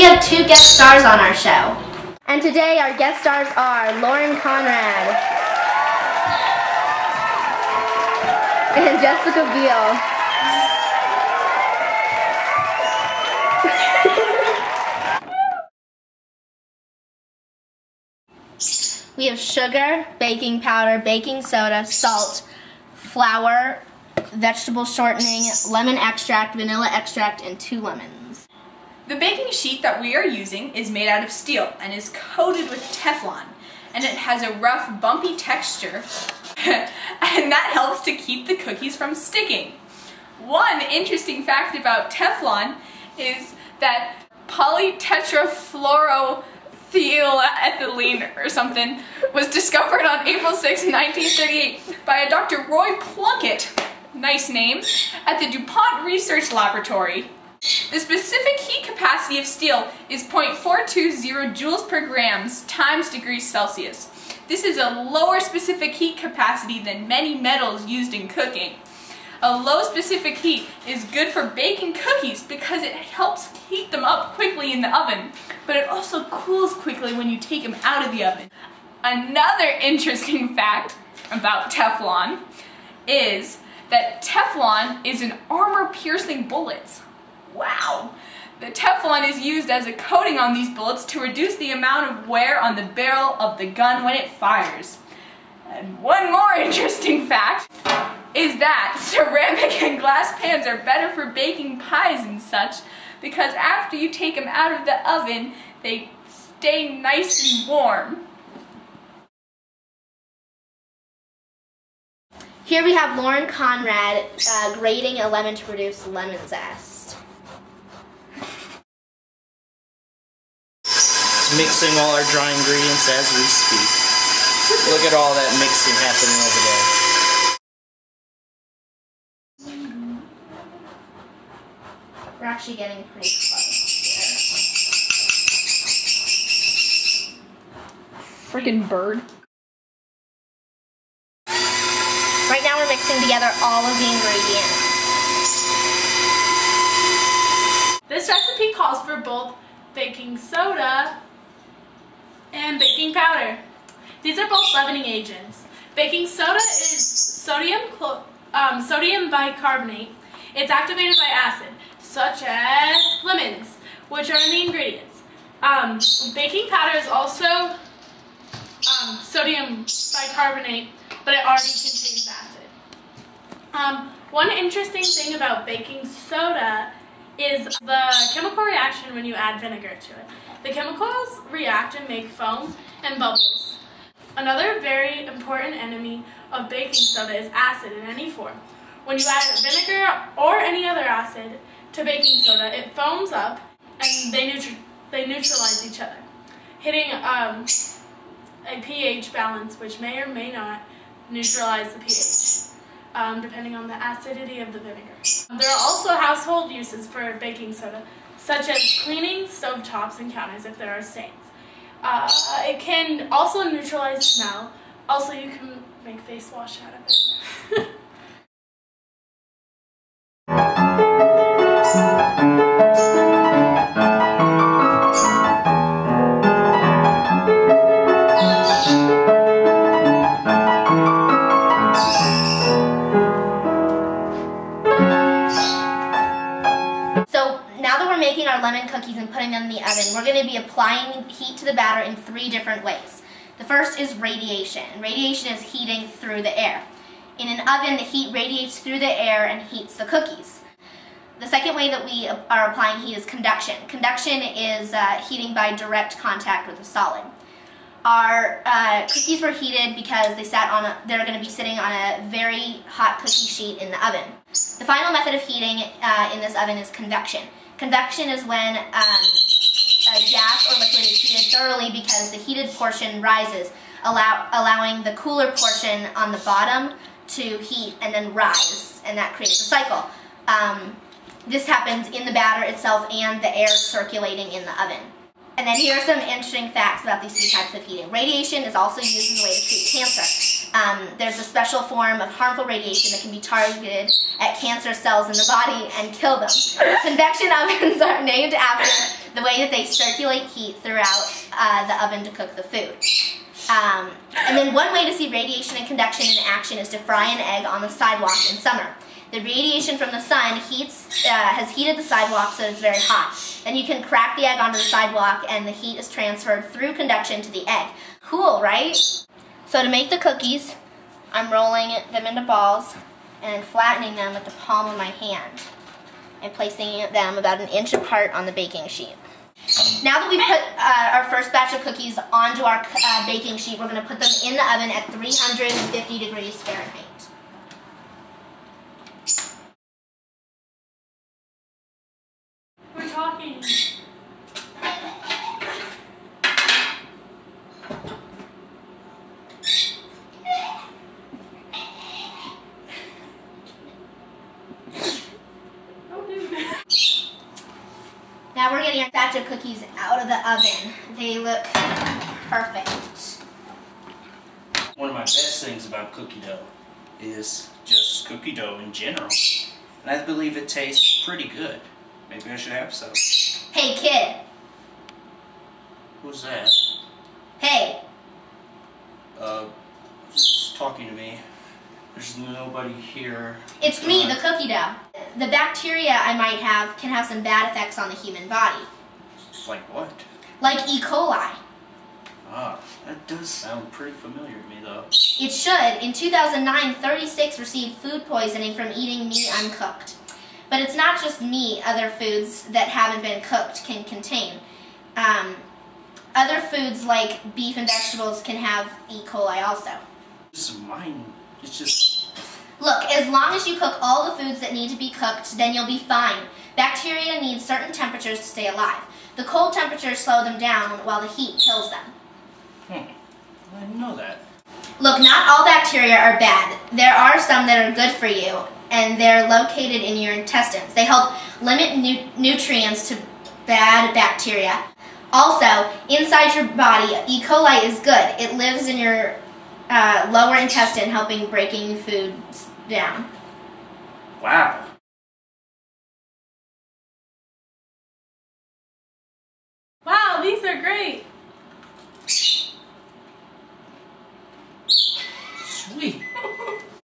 we have two guest stars on our show. And today our guest stars are Lauren Conrad and Jessica Beal. We have sugar, baking powder, baking soda, salt, flour, vegetable shortening, lemon extract, vanilla extract, and 2 lemons. The baking sheet that we are using is made out of steel and is coated with Teflon, and it has a rough, bumpy texture, and that helps to keep the cookies from sticking. One interesting fact about Teflon is that polytetrafluoroethylene or something was discovered on April 6, 1938 by a Dr. Roy Plunkett, nice name, at the DuPont Research Laboratory. The specific heat capacity of steel is 0.420 joules per grams times degrees Celsius. This is a lower specific heat capacity than many metals used in cooking. A low specific heat is good for baking cookies because it helps heat them up quickly in the oven, but it also cools quickly when you take them out of the oven. Another interesting fact about Teflon is that Teflon is an armor-piercing bullets. Wow! The Teflon is used as a coating on these bullets to reduce the amount of wear on the barrel of the gun when it fires. And one more interesting fact is that ceramic and glass pans are better for baking pies and such because after you take them out of the oven, they stay nice and warm. Here we have Lauren Conrad grating a lemon to produce lemon zest. Mixing all our dry ingredients as we speak. Look at all that mixing happening over there. We're actually getting pretty close here. Frickin' bird. Right now we're mixing together all of the ingredients. This recipe calls for both baking soda and baking powder. These are both leavening agents. Baking soda is sodium bicarbonate. It's activated by acid, such as lemons, which are in the ingredients. Baking powder is also sodium bicarbonate, but it already contains acid. One interesting thing about baking soda is the chemical reaction when you add vinegar to it. The chemicals react and make foam and bubbles. Another very important enemy of baking soda is acid in any form. When you add vinegar or any other acid to baking soda, it foams up and they neutralize each other, hitting a pH balance which may or may not neutralize the pH. Depending on the acidity of the vinegar. There are also household uses for baking soda, such as cleaning stovetops and counters if there are stains. It can also neutralize smell. Also, you can make face wash out of it. Making our lemon cookies and putting them in the oven, we're going to be applying heat to the batter in 3 different ways. The first is radiation. Radiation is heating through the air. In an oven, the heat radiates through the air and heats the cookies. The second way that we are applying heat is conduction. Conduction is heating by direct contact with a solid. Our cookies were heated because they're going to be sitting on a very hot cookie sheet in the oven. The final method of heating in this oven is convection. Convection is when a gas or liquid is heated thoroughly because the heated portion rises, allowing the cooler portion on the bottom to heat and then rise, and that creates a cycle. This happens in the batter itself and the air circulating in the oven. And then here are some interesting facts about these 3 types of heating. Radiation is also used as a way to treat cancer. There's a special form of harmful radiation that can be targeted at cancer cells in the body and kill them. Convection ovens are named after the way that they circulate heat throughout the oven to cook the food. And then one way to see radiation and conduction in action is to fry an egg on the sidewalk in summer. The radiation from the sun has heated the sidewalk so it's very hot. Then you can crack the egg onto the sidewalk and the heat is transferred through conduction to the egg. Cool, right? So to make the cookies, I'm rolling them into balls and flattening them with the palm of my hand and placing them about an inch apart on the baking sheet. Now that we've put our first batch of cookies onto our baking sheet, we're going to put them in the oven at 350 degrees Fahrenheit. We're talking. Now we're getting our batch of cookies out of the oven. They look perfect. One of my best things about cookie dough is just cookie dough in general. And I believe it tastes pretty good. Maybe I should have some. Hey kid. Who's that? Hey. Who's talking to me? There's nobody here. It's me, the cookie dough. The bacteria I might have can have some bad effects on the human body. Like what? Like E. coli. Ah, that does sound pretty familiar to me though. It should. In 2009, 36 received food poisoning from eating meat uncooked. But it's not just meat other foods that haven't been cooked can contain. Other foods like beef and vegetables can have E. coli also. It's just... Look, as long as you cook all the foods that need to be cooked, then you'll be fine. Bacteria need certain temperatures to stay alive. The cold temperatures slow them down while the heat kills them. I didn't know that. Look, not all bacteria are bad. There are some that are good for you, and they're located in your intestines. They help limit nutrients to bad bacteria. Also, inside your body, E. coli is good. It lives in your lower intestine, helping breaking foods down.